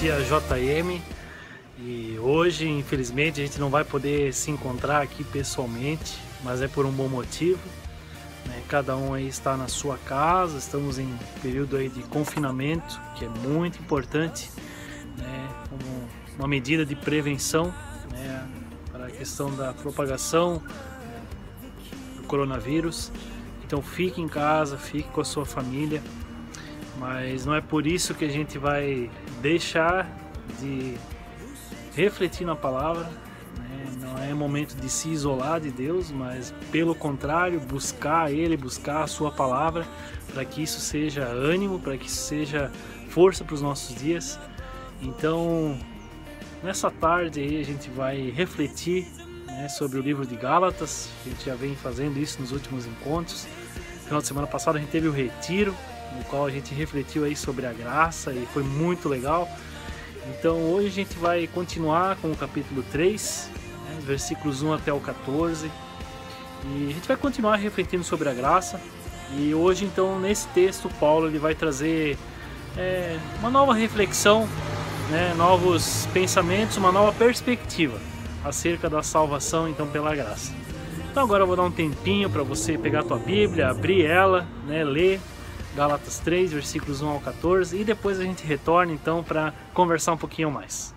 pertencia a JM e hoje, infelizmente, a gente não vai poder se encontrar aqui pessoalmente, mas é por um bom motivo, né? Cada um aí está na sua casa, estamos em período aí de confinamento, que é muito importante, né? Como uma medida de prevenção, né? Para a questão da propagação do coronavírus. Então fique em casa, fique com a sua família, mas não é por isso que a gente vai deixar de refletir na palavra, né? Não é momento de se isolar de Deus, mas pelo contrário, buscar Ele, buscar a sua palavra, para que isso seja ânimo, para que isso seja força para os nossos dias. Então, nessa tarde aí a gente vai refletir, né, sobre o livro de Gálatas. A gente já vem fazendo isso nos últimos encontros. No final de semana passada a gente teve o retiro, no qual a gente refletiu aí sobre a graça e foi muito legal. Então hoje a gente vai continuar com o capítulo 3, né, versículos 1 até o 14. E a gente vai continuar refletindo sobre a graça. E hoje então nesse texto Paulo ele vai trazer uma nova reflexão, né, novos pensamentos, uma nova perspectiva acerca da salvação então pela graça. Então agora eu vou dar um tempinho para você pegar a tua Bíblia, abrir ela, né, ler Gálatas 3, versículos 1 ao 14, e depois a gente retorna então para conversar um pouquinho mais.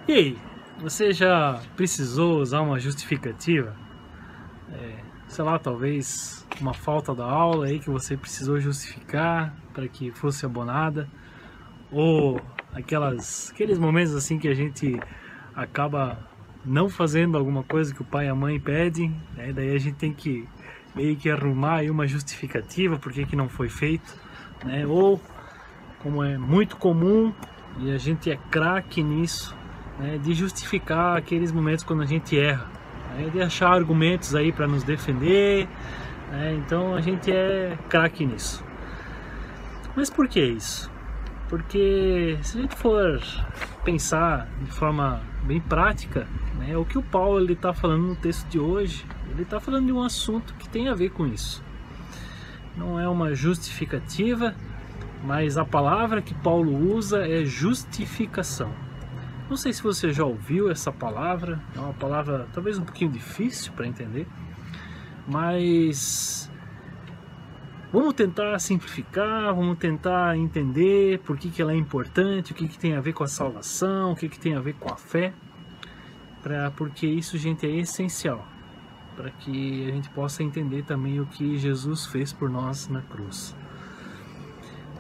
E aí, você já precisou usar uma justificativa? Sei lá, talvez uma falta da aula aí que você precisou justificar para que fosse abonada, ou aqueles momentos assim que a gente acaba não fazendo alguma coisa que o pai e a mãe pedem, né? Daí a gente tem que meio que arrumar aí uma justificativa por que não foi feito, né? Ou, como é muito comum e a gente é craque nisso, de justificar aqueles momentos quando a gente erra, de achar argumentos aí para nos defender, então a gente é craque nisso. Mas por que isso? Porque se a gente for pensar de forma bem prática, o que o Paulo está falando no texto de hoje, ele está falando de um assunto que tem a ver com isso. Não é uma justificativa, mas a palavra que Paulo usa é justificação. Não sei se você já ouviu essa palavra, é uma palavra talvez um pouquinho difícil para entender, mas vamos tentar simplificar, vamos tentar entender por que ela é importante, o que tem a ver com a salvação, o que tem a ver com a fé, porque isso, gente, é essencial para que a gente possa entender também o que Jesus fez por nós na cruz.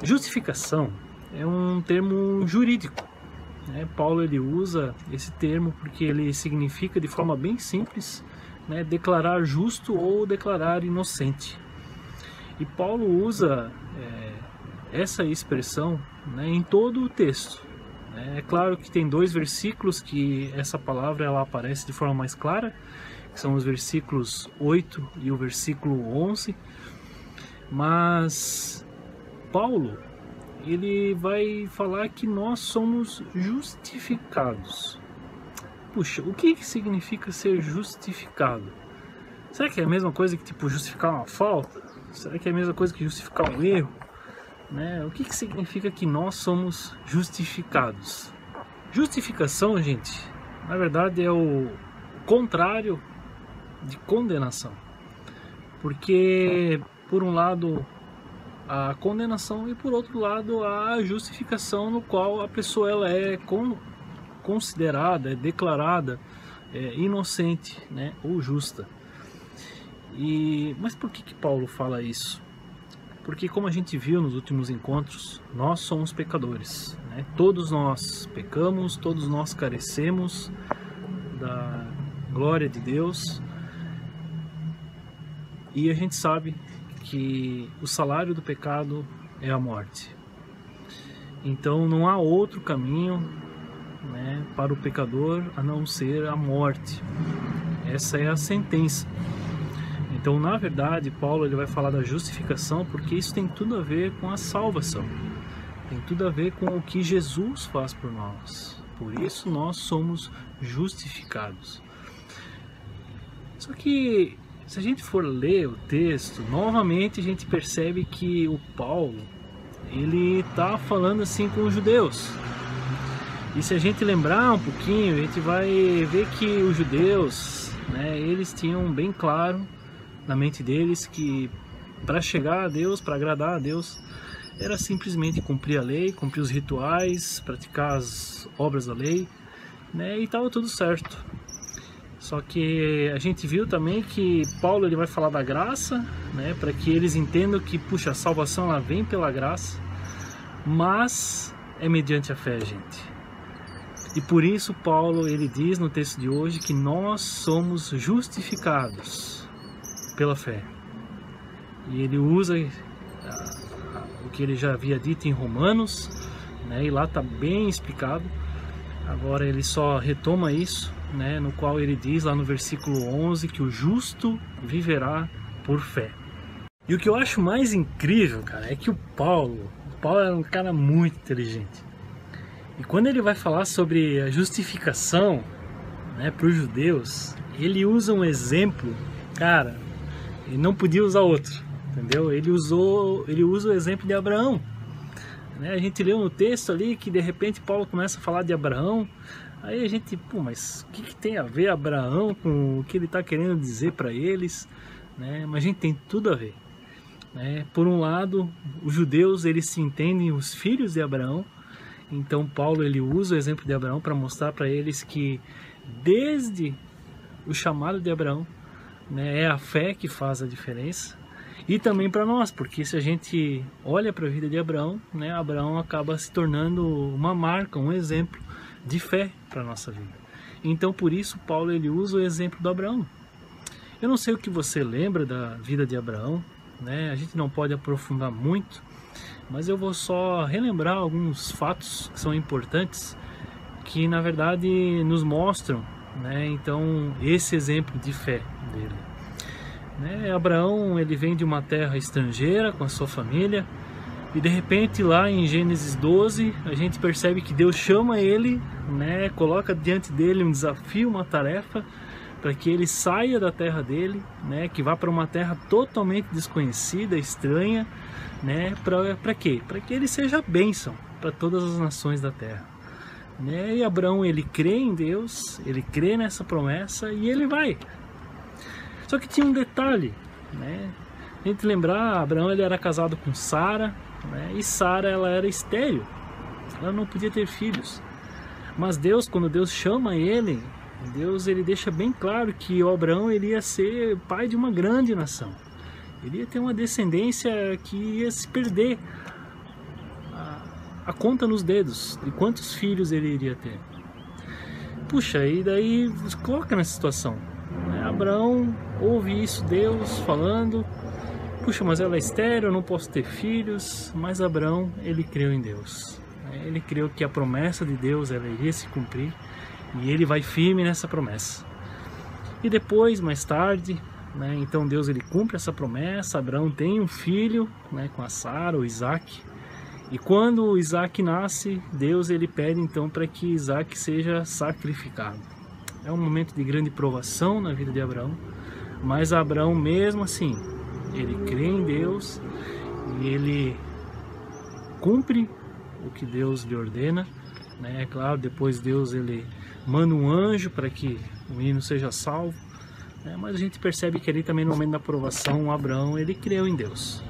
Justificação é um termo jurídico. Paulo ele usa esse termo porque ele significa de forma bem simples, declarar justo ou declarar inocente. E Paulo usa essa expressão em todo o texto. É claro que tem dois versículos que essa palavra ela aparece de forma mais clara, que são os versículos 8 e o versículo 11, mas Paulo ele vai falar que nós somos justificados. Puxa, o que significa ser justificado? Será que é a mesma coisa que justificar uma falta? Será que é a mesma coisa que justificar um erro? O que significa que nós somos justificados? Justificação, gente, na verdade é o contrário de condenação. Porque, por um lado, a condenação e por outro lado a justificação, no qual a pessoa ela é considerada, é declarada inocente, ou justa. Mas por que Paulo fala isso? Porque, como a gente viu nos últimos encontros, nós somos pecadores, todos nós pecamos, todos nós carecemos da glória de Deus. E a gente sabe que o salário do pecado é a morte. Então não há outro caminho, né, para o pecador a não ser a morte. Essa é a sentença. Então, na verdade, Paulo ele vai falar da justificação porque isso tem tudo a ver com a salvação. Tem tudo a ver com o que Jesus faz por nós. Por isso nós somos justificados. Só que se a gente for ler o texto, novamente a gente percebe que o Paulo ele está falando assim com os judeus. E se a gente lembrar um pouquinho, a gente vai ver que os judeus, né, eles tinham bem claro na mente deles que para chegar a Deus, para agradar a Deus, era simplesmente cumprir a lei, cumprir os rituais, praticar as obras da lei, né, e estava tudo certo. Só que a gente viu também que Paulo ele vai falar da graça, né, para que eles entendam que, puxa, a salvação ela vem pela graça, mas é mediante a fé, gente. E por isso Paulo ele diz no texto de hoje que nós somos justificados pela fé. E ele usa o que ele já havia dito em Romanos, né, e lá está bem explicado. Agora ele só retoma isso, né, no qual ele diz lá no versículo 11 que o justo viverá por fé. E o que eu acho mais incrível, cara, é que o Paulo é um cara muito inteligente. E quando ele vai falar sobre a justificação, né, para os judeus, ele usa um exemplo, cara, ele não podia usar outro, entendeu? Ele usa o exemplo de Abraão. Né? A gente leu no texto ali que de repente Paulo começa a falar de Abraão, aí a gente, pô, mas o que tem a ver Abraão com o que ele está querendo dizer para eles? Né? Mas a gente tem tudo a ver. Né? Por um lado, os judeus eles se entendem os filhos de Abraão. Então Paulo ele usa o exemplo de Abraão para mostrar para eles que desde o chamado de Abraão, né, é a fé que faz a diferença. E também para nós, porque se a gente olha para a vida de Abraão, né, Abraão acaba se tornando uma marca, um exemplo de fé para a nossa vida. Então por isso Paulo ele usa o exemplo do Abraão. Eu não sei o que você lembra da vida de Abraão, né? A gente não pode aprofundar muito, mas eu vou só relembrar alguns fatos que são importantes, que na verdade nos mostram, né, então esse exemplo de fé dele. Né, Abraão ele vem de uma terra estrangeira com a sua família e de repente lá em Gênesis 12 a gente percebe que Deus chama ele, né, coloca diante dele um desafio, uma tarefa para que ele saia da terra dele, né, que vá para uma terra totalmente desconhecida, estranha, né, para quê? Para que ele seja bênção para todas as nações da terra. Né? E Abraão ele crê em Deus, ele crê nessa promessa e ele vai. Só que tinha um detalhe, né? A gente lembrar, Abraão ele era casado com Sara, né? E Sara ela era estéril, ela não podia ter filhos. Mas Deus, quando Deus chama ele, Deus ele deixa bem claro que o Abraão ele ia ser pai de uma grande nação. Ele ia ter uma descendência que ia se perder a conta nos dedos de quantos filhos ele iria ter. Puxa, e daí coloca nessa situação. Abraão ouve isso, Deus falando, puxa, mas ela é estéril, eu não posso ter filhos. Mas Abraão, ele creu em Deus. Ele creu que a promessa de Deus ela iria se cumprir e ele vai firme nessa promessa. E depois, mais tarde, né, então Deus ele cumpre essa promessa. Abraão tem um filho, né, com a Sara, o Isaac. E quando o Isaac nasce, Deus ele pede então para que Isaac seja sacrificado. É um momento de grande provação na vida de Abraão, mas Abraão mesmo assim, ele crê em Deus e ele cumpre o que Deus lhe ordena, né? É claro, depois Deus ele manda um anjo para que o menino seja salvo, né? Mas a gente percebe que ali também no momento da provação, Abraão ele creu em Deus.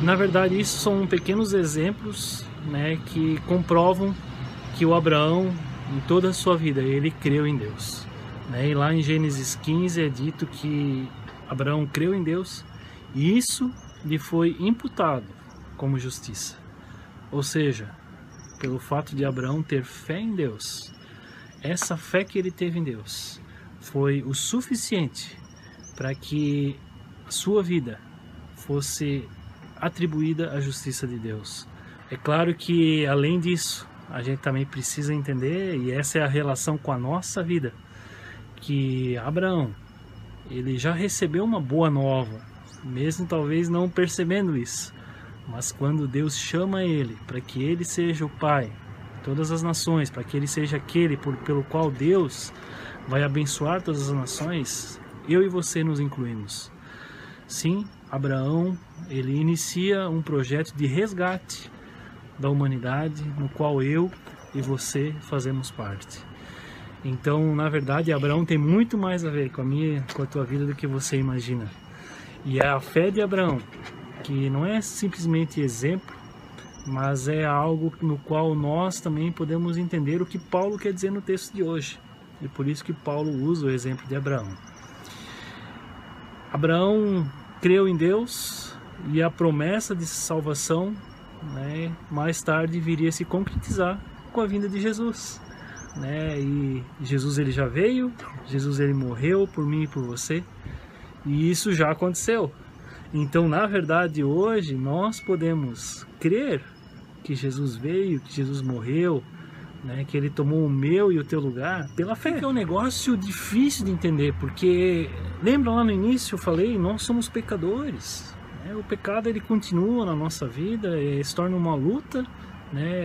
Na verdade, isso são pequenos exemplos, né, que comprovam que o Abraão, em toda a sua vida, ele creu em Deus. Né? E lá em Gênesis 15 é dito que Abraão creu em Deus e isso lhe foi imputado como justiça. Ou seja, pelo fato de Abraão ter fé em Deus, essa fé que ele teve em Deus foi o suficiente para que sua vida fosse atribuída à justiça de Deus. É claro que, além disso, a gente também precisa entender, e essa é a relação com a nossa vida, que Abraão, ele já recebeu uma boa nova, mesmo talvez não percebendo isso, mas quando Deus chama ele para que ele seja o pai de todas as nações, para que ele seja aquele pelo qual Deus vai abençoar todas as nações, eu e você nos incluímos. Sim, Abraão, ele inicia um projeto de resgate da humanidade, no qual eu e você fazemos parte. Então, na verdade, Abraão tem muito mais a ver com a tua vida do que você imagina. E é a fé de Abraão, que não é simplesmente exemplo, mas é algo no qual nós também podemos entender o que Paulo quer dizer no texto de hoje. E por isso que Paulo usa o exemplo de Abraão. Abraão creu em Deus e a promessa de salvação, mais tarde viria a se concretizar com a vinda de Jesus, e Jesus ele já veio, Jesus ele morreu por mim e por você, e isso já aconteceu. Então, na verdade, hoje nós podemos crer que Jesus veio, que Jesus morreu, que ele tomou o meu e o teu lugar pela fé. É um negócio difícil de entender, porque lembra lá no início eu falei, nós somos pecadores. O pecado ele continua na nossa vida, se torna uma luta,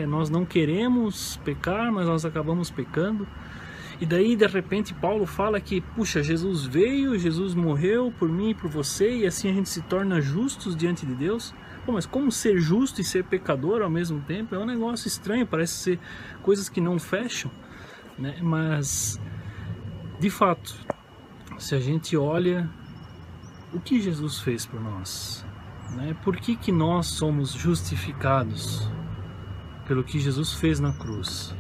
nós não queremos pecar, mas nós acabamos pecando. E daí de repente Paulo fala que, puxa, Jesus veio, Jesus morreu por mim e por você, e assim a gente se torna justos diante de Deus. Pô, mas como ser justo e ser pecador ao mesmo tempo? É um negócio estranho, parece ser coisas que não fecham, Mas, de fato, se a gente olha o que Jesus fez por nós, por que nós somos justificados pelo que Jesus fez na cruz,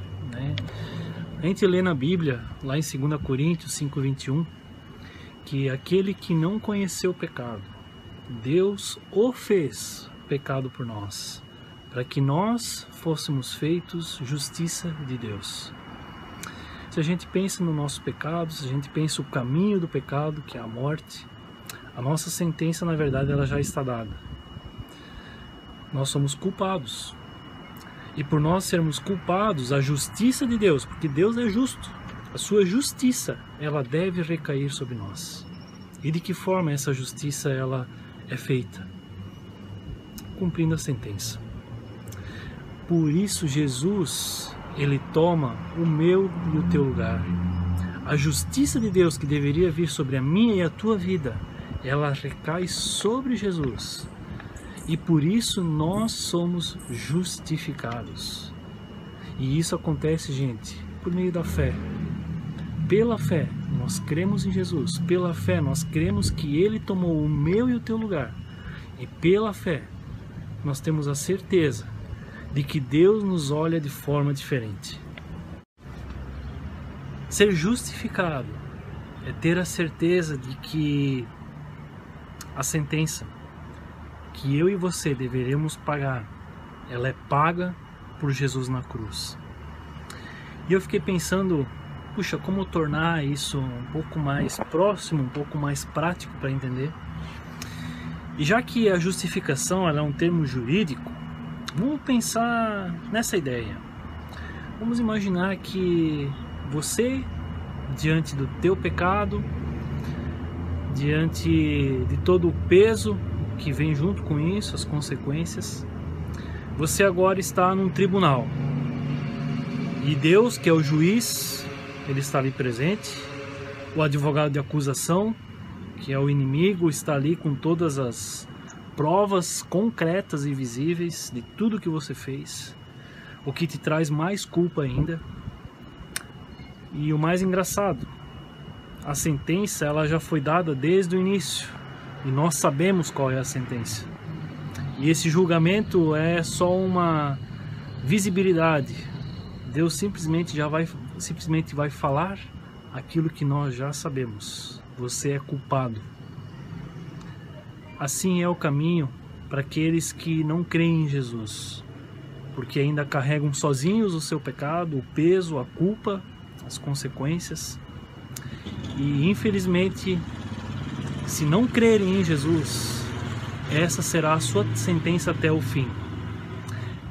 A gente lê na Bíblia, lá em 2 Coríntios 5:21, que aquele que não conheceu o pecado, Deus o fez pecado por nós, para que nós fôssemos feitos justiça de Deus. Se a gente pensa no nosso pecado, se a gente pensa o caminho do pecado, que é a morte, a nossa sentença, na verdade, ela já está dada. Nós somos culpados. E por nós sermos culpados, a justiça de Deus, porque Deus é justo, a sua justiça, ela deve recair sobre nós. E de que forma essa justiça ela é feita? Cumprindo a sentença. Por isso Jesus, ele toma o meu e o teu lugar. A justiça de Deus que deveria vir sobre a minha e a tua vida, ela recai sobre Jesus. E por isso nós somos justificados. E isso acontece, gente, por meio da fé. Pela fé, nós cremos em Jesus. Pela fé, nós cremos que Ele tomou o meu e o teu lugar. E pela fé, nós temos a certeza de que Deus nos olha de forma diferente. Ser justificado é ter a certeza de que a sentença que eu e você deveremos pagar, ela é paga por Jesus na cruz. E eu fiquei pensando, puxa, como tornar isso um pouco mais próximo, um pouco mais prático para entender. E já que a justificação ela é um termo jurídico, vamos pensar nessa ideia. Vamos imaginar que você, diante do teu pecado, diante de todo o peso que vem junto com isso, as consequências, você agora está num tribunal. E Deus, que é o juiz, ele está ali presente. O advogado de acusação, que é o inimigo, está ali com todas as provas concretas e visíveis de tudo que você fez, o que te traz mais culpa ainda. E o mais engraçado, a sentença ela já foi dada desde o início, e nós sabemos qual é a sentença. E esse julgamento é só uma visibilidade. Deus simplesmente vai falar aquilo que nós já sabemos. Você é culpado. Assim é o caminho para aqueles que não creem em Jesus, porque ainda carregam sozinhos o seu pecado, o peso, a culpa, as consequências. E infelizmente Se não crerem em Jesus, essa será a sua sentença até o fim.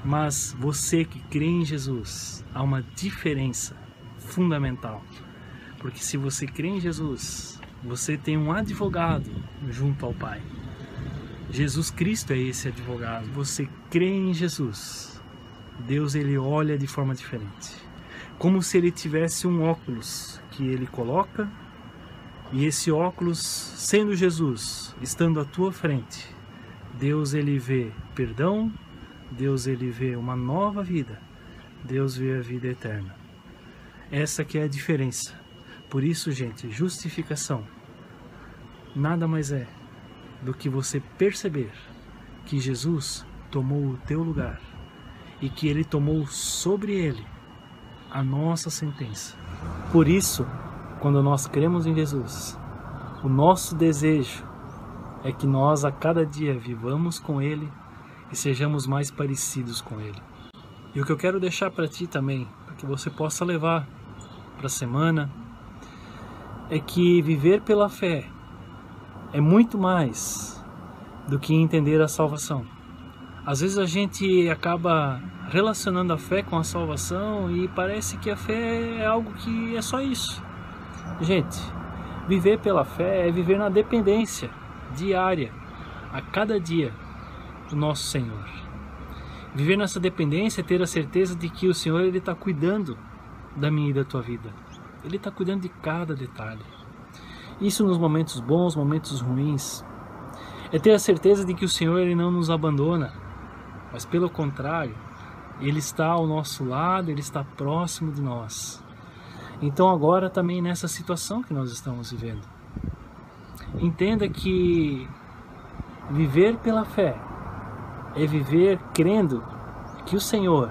Mas você que crê em Jesus, há uma diferença fundamental. Porque se você crê em Jesus, você tem um advogado junto ao Pai. Jesus Cristo é esse advogado. Você crê em Jesus, Deus ele olha de forma diferente. Como se ele tivesse um óculos que ele coloca, e esse óculos, sendo Jesus, estando à tua frente, Deus ele vê perdão, Deus ele vê uma nova vida, Deus vê a vida eterna. Essa que é a diferença. Por isso, gente, justificação nada mais é do que você perceber que Jesus tomou o teu lugar e que ele tomou sobre ele a nossa sentença. Por isso, quando nós cremos em Jesus, o nosso desejo é que nós a cada dia vivamos com ele e sejamos mais parecidos com ele. E o que eu quero deixar para ti também, para que você possa levar para a semana, é que viver pela fé é muito mais do que entender a salvação. Às vezes a gente acaba relacionando a fé com a salvação e parece que a fé é algo que é só isso. Gente, viver pela fé é viver na dependência diária, a cada dia, do nosso Senhor. Viver nessa dependência é ter a certeza de que o Senhor ele está cuidando da minha e da tua vida. Ele está cuidando de cada detalhe. Isso nos momentos bons, momentos ruins. É ter a certeza de que o Senhor ele não nos abandona, mas pelo contrário, Ele está ao nosso lado, Ele está próximo de nós. Então agora também nessa situação que nós estamos vivendo, entenda que viver pela fé é viver crendo que o Senhor,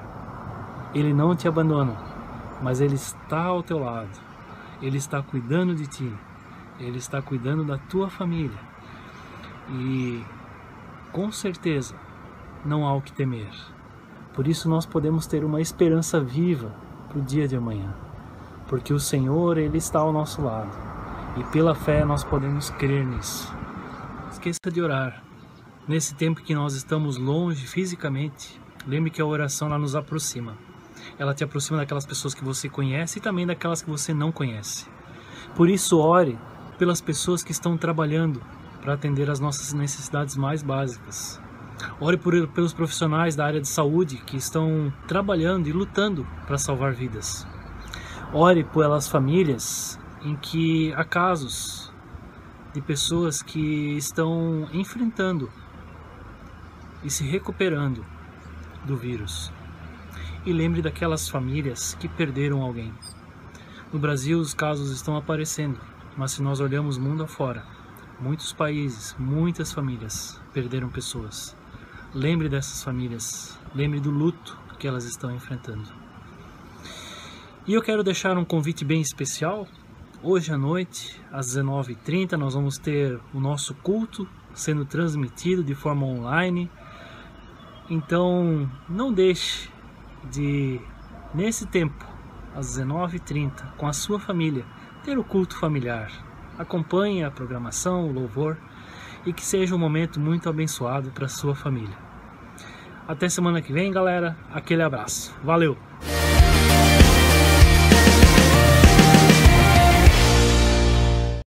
Ele não te abandona, mas Ele está ao teu lado, Ele está cuidando de ti, Ele está cuidando da tua família e com certeza não há o que temer. Por isso nós podemos ter uma esperança viva para o dia de amanhã, porque o Senhor Ele está ao nosso lado e pela fé nós podemos crer nisso. Esqueça de orar. Nesse tempo que nós estamos longe fisicamente, lembre que a oração ela nos aproxima. Ela te aproxima daquelas pessoas que você conhece e também daquelas que você não conhece. Por isso ore pelas pessoas que estão trabalhando para atender as nossas necessidades mais básicas. Ore pelos profissionais da área de saúde que estão trabalhando e lutando para salvar vidas. Ore pelas famílias em que há casos de pessoas que estão enfrentando e se recuperando do vírus. E lembre daquelas famílias que perderam alguém. No Brasil os casos estão aparecendo, mas se nós olhamos mundo afora, muitos países, muitas famílias perderam pessoas. Lembre dessas famílias, lembre do luto que elas estão enfrentando. E eu quero deixar um convite bem especial. Hoje à noite, às 19h30, nós vamos ter o nosso culto sendo transmitido de forma online. Então, não deixe de, nesse tempo, às 19h30, com a sua família, ter o culto familiar. Acompanhe a programação, o louvor, e que seja um momento muito abençoado para a sua família. Até semana que vem, galera. Aquele abraço. Valeu!